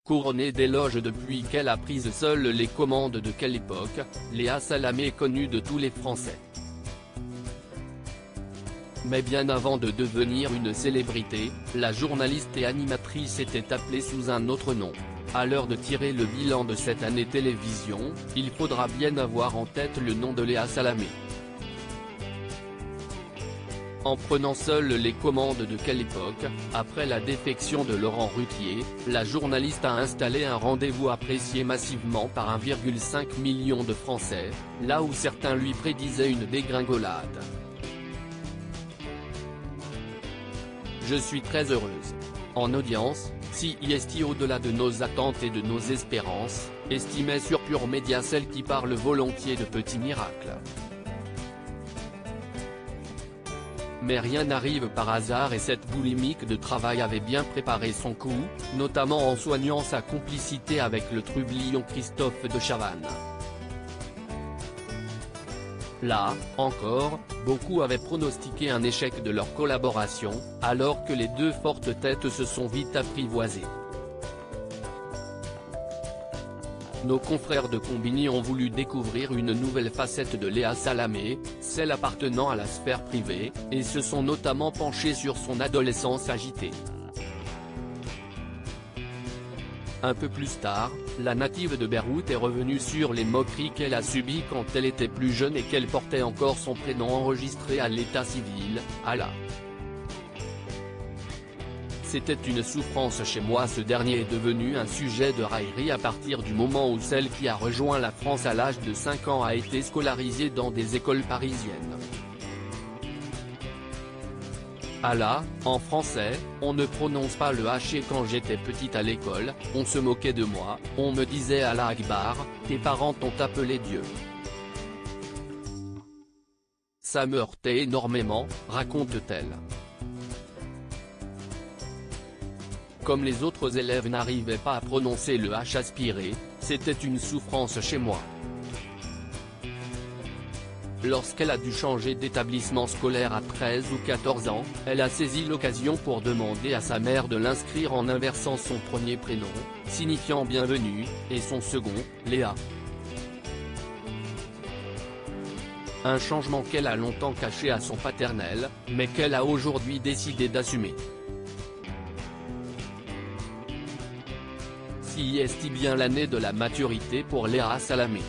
Couronnée d'éloges depuis qu'elle a pris seule les commandes de Quelle époque, Léa Salamé est connue de tous les Français. Mais bien avant de devenir une célébrité, la journaliste et animatrice était appelée sous un autre nom. À l'heure de tirer le bilan de cette année télévision, il faudra bien avoir en tête le nom de Léa Salamé. En prenant seule les commandes de Quelle époque, après la défection de Laurent Ruquier, la journaliste a installé un rendez-vous apprécié massivement par 1,5 million de Français, là où certains lui prédisaient une dégringolade. Je suis très heureuse. En audience, CIST au-delà de nos attentes et de nos espérances, estimait sur Pure Média celle qui parle volontiers de petits miracles. Mais rien n'arrive par hasard et cette boulimique de travail avait bien préparé son coup, notamment en soignant sa complicité avec le trublion Christophe de Chavannes. Là, encore, beaucoup avaient pronostiqué un échec de leur collaboration, alors que les deux fortes têtes se sont vite apprivoisées. Nos confrères de Combini ont voulu découvrir une nouvelle facette de Léa Salamé, celle appartenant à la sphère privée, et se sont notamment penchés sur son adolescence agitée. Un peu plus tard, la native de Beyrouth est revenue sur les moqueries qu'elle a subies quand elle était plus jeune et qu'elle portait encore son prénom enregistré à l'état civil, Alaa. C'était une souffrance chez moi. Ce dernier est devenu un sujet de raillerie à partir du moment où celle qui a rejoint la France à l'âge de 5 ans a été scolarisée dans des écoles parisiennes. Alaa, en français, on ne prononce pas le H et quand j'étais petite à l'école, on se moquait de moi, on me disait Allah Akbar, tes parents t'ont appelé Dieu. Ça me heurtait énormément, raconte-t-elle. Comme les autres élèves n'arrivaient pas à prononcer le H aspiré, c'était une souffrance chez moi. Lorsqu'elle a dû changer d'établissement scolaire à 13 ou 14 ans, elle a saisi l'occasion pour demander à sa mère de l'inscrire en inversant son premier prénom, signifiant bienvenue, et son second, Léa. Un changement qu'elle a longtemps caché à son paternel, mais qu'elle a aujourd'hui décidé d'assumer. Si est bien l'année de la maturité pour Léa Salamé.